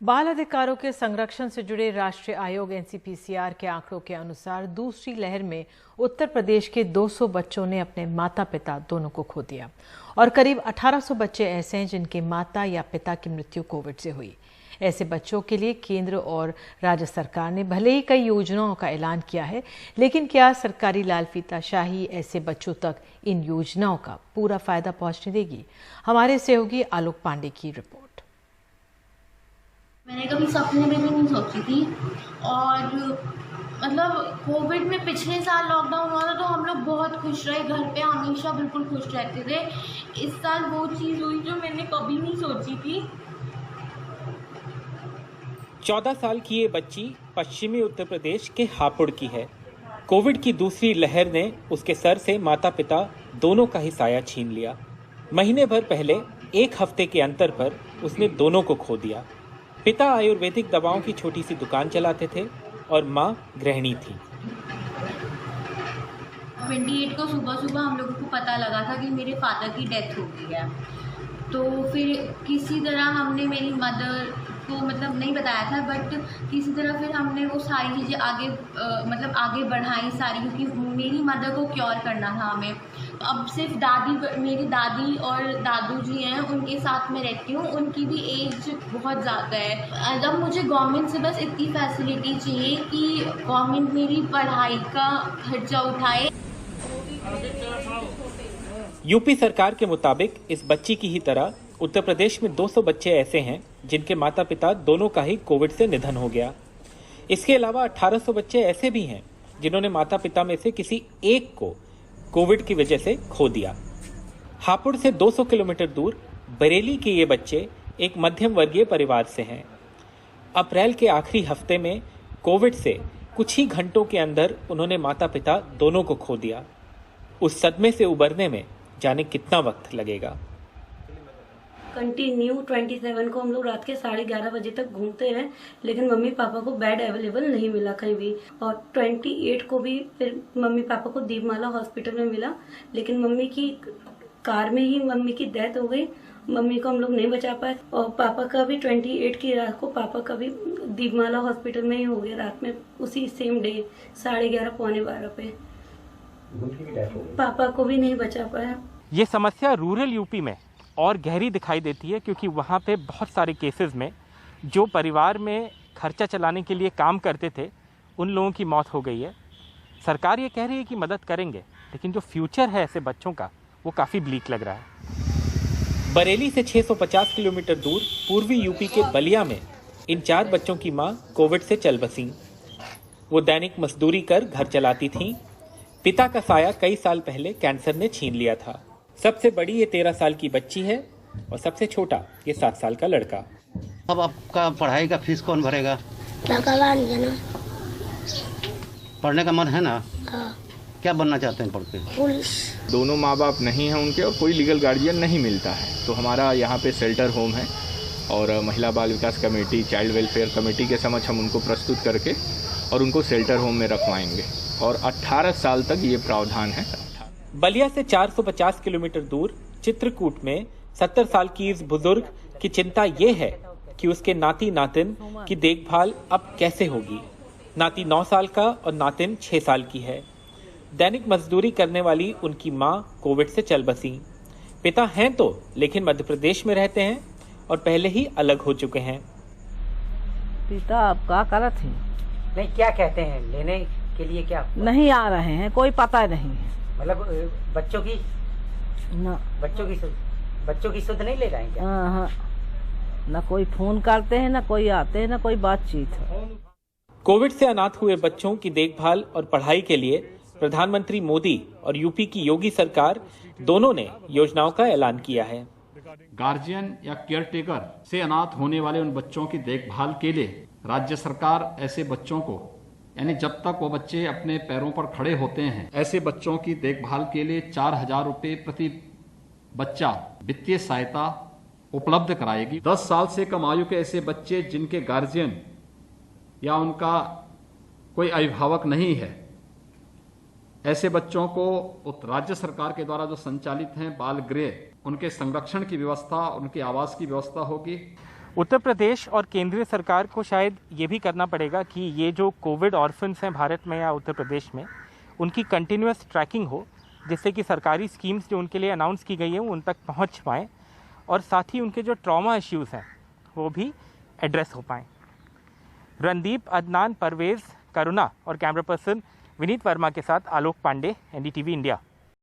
बाल अधिकारों के संरक्षण से जुड़े राष्ट्रीय आयोग एनसीपीसीआर के आंकड़ों के अनुसार दूसरी लहर में उत्तर प्रदेश के 200 बच्चों ने अपने माता पिता दोनों को खो दिया और करीब 1800 बच्चे ऐसे हैं जिनके माता या पिता की मृत्यु कोविड से हुई। ऐसे बच्चों के लिए केंद्र और राज्य सरकार ने भले ही कई योजनाओं का ऐलान किया है, लेकिन क्या सरकारी लालफीताशाही ऐसे बच्चों तक इन योजनाओं का पूरा फायदा पहुंचने देगी? हमारे सहयोगी आलोक पांडे की रिपोर्ट। मैंने कभी सपने में भी नहीं सोची थी। और मतलब कोविड में पिछले साल लॉकडाउन हुआ था तो हम लोग बहुत खुश रहे, घर पे हमेशा बिल्कुल खुश रहते थे। इस साल वो चीज़ हुई जो मैंने कभी नहीं सोची थी। 14 साल की ये बच्ची पश्चिमी उत्तर प्रदेश के हापुड़ की है। कोविड की दूसरी लहर ने उसके सर से माता पिता दोनों का ही साया छीन लिया। महीने भर पहले एक हफ्ते के अंतर पर उसने दोनों को खो दिया। पिता आयुर्वेदिक दवाओं की छोटी सी दुकान चलाते थे और माँ गृहिणी थी। 28 को सुबह हम लोगों को पता लगा था कि मेरे फादर की डेथ हो गई है। तो फिर किसी तरह हमने मेरी मदर को मतलब नहीं बताया था, बट किसी तरह फिर हमने वो सारी चीज़ें आगे बढ़ाई सारी, क्योंकि मेरी मदर को क्योर करना था हमें। अब सिर्फ मेरी दादी और दादू जी हैं, उनके साथ में रहती हूँ। उनकी भी एज बहुत ज़्यादा है। अब मुझे गवर्नमेंट से बस इतनी फैसिलिटी चाहिए कि गवर्नमेंट मेरी पढ़ाई का खर्चा उठाए। यूपी सरकार के मुताबिक इस बच्ची की ही तरह उत्तर प्रदेश में 200 बच्चे ऐसे हैं जिनके माता पिता दोनों का ही कोविड से निधन हो गया। इसके अलावा 1800 बच्चे ऐसे भी हैं जिन्होंने माता पिता में से किसी एक को कोविड की वजह से खो दिया। हापुड़ से 200 किलोमीटर दूर बरेली के ये बच्चे एक मध्यम वर्गीय परिवार से हैं। अप्रैल के आखिरी हफ्ते में कोविड से कुछ ही घंटों के अंदर उन्होंने माता पिता दोनों को खो दिया। उस सदमे से उबरने में जाने कितना वक्त लगेगा। कंटिन्यू 27 को हम लोग रात के 11:30 बजे तक घूमते हैं, लेकिन मम्मी पापा को बेड अवेलेबल नहीं मिला कहीं भी। और 28 को भी फिर मम्मी पापा को दीपमाला हॉस्पिटल में मिला, लेकिन मम्मी की कार में ही मम्मी की डेथ हो गई। मम्मी को हम लोग नहीं बचा पाए। और पापा का भी 28 की रात को पापा का भी दीपमाला हॉस्पिटल में ही हो गया रात में, उसी सेम डे 11:30 पौने 12 पे पापा को भी नहीं बचा पाया। ये समस्या रूरल यूपी में और गहरी दिखाई देती है, क्योंकि वहाँ पे बहुत सारे केसेस में जो परिवार में खर्चा चलाने के लिए काम करते थे उन लोगों की मौत हो गई है। सरकार ये कह रही है कि मदद करेंगे, लेकिन जो फ्यूचर है ऐसे बच्चों का वो काफ़ी ब्लीक लग रहा है। बरेली से 650 किलोमीटर दूर पूर्वी यूपी के बलिया में इन 4 बच्चों की मां कोविड से चल बसी। वो दैनिक मजदूरी कर घर चलाती थीं। पिता का साया कई साल पहले कैंसर ने छीन लिया था। सबसे बड़ी ये 13 साल की बच्ची है और सबसे छोटा ये 7 साल का लड़का। अब आपका पढ़ाई का फीस कौन भरेगा? पढ़ने का मन है ना? हाँ। क्या बनना चाहते हैं पढ़ के? पुलिस। दोनों माँ बाप नहीं हैं उनके और कोई लीगल गार्जियन नहीं मिलता है, तो हमारा यहाँ पे शेल्टर होम है और महिला बाल विकास कमेटी, चाइल्ड वेलफेयर कमेटी के समक्ष हम उनको प्रस्तुत करके और उनको शेल्टर होम में रखवाएंगे। और 18 साल तक ये प्रावधान है। बलिया से 450 किलोमीटर दूर चित्रकूट में 70 साल की इस बुजुर्ग की चिंता ये है कि उसके नाती नातिन की देखभाल अब कैसे होगी। नाती 9 साल का और नातिन 6 साल की है। दैनिक मजदूरी करने वाली उनकी मां कोविड से चल बसी। पिता हैं तो, लेकिन मध्य प्रदेश में रहते हैं और पहले ही अलग हो चुके हैं। पिता आप क्या करत हैं? नहीं, क्या कहते हैं लेने के लिए? क्या नहीं आ रहे हैं, कोई पता नहीं है। मतलब बच्चों की सुध नहीं ले रहे हैं क्या? हाँ, न कोई फोन करते हैं, न कोई आते हैं, न कोई बातचीत है। कोविड से अनाथ हुए बच्चों की देखभाल और पढ़ाई के लिए प्रधानमंत्री मोदी और यूपी की योगी सरकार दोनों ने योजनाओं का ऐलान किया है। गार्जियन या केयरटेकर से अनाथ होने वाले उन बच्चों की देखभाल के लिए राज्य सरकार ऐसे बच्चों को, यानी जब तक वो बच्चे अपने पैरों पर खड़े होते हैं, ऐसे बच्चों की देखभाल के लिए 4000 रुपए प्रति बच्चा वित्तीय सहायता उपलब्ध कराएगी। 10 साल से कम आयु के ऐसे बच्चे जिनके गार्जियन या उनका कोई अभिभावक नहीं है, ऐसे बच्चों को राज्य सरकार के द्वारा जो संचालित हैं बाल गृह, उनके संरक्षण की व्यवस्था, उनके आवास की व्यवस्था होगी। उत्तर प्रदेश और केंद्रीय सरकार को शायद ये भी करना पड़ेगा कि ये जो कोविड ऑर्फन्स हैं भारत में या उत्तर प्रदेश में, उनकी कंटिन्यूस ट्रैकिंग हो, जिससे कि सरकारी स्कीम्स जो उनके लिए अनाउंस की गई हैं उन तक पहुंच पाएँ और साथ ही उनके जो ट्रॉमा इश्यूज़ हैं वो भी एड्रेस हो पाएँ। रणदीप, अदनान, परवेज़, करुणा और कैमरा पर्सन विनीत वर्मा के साथ आलोक पांडे, NDTV इंडिया।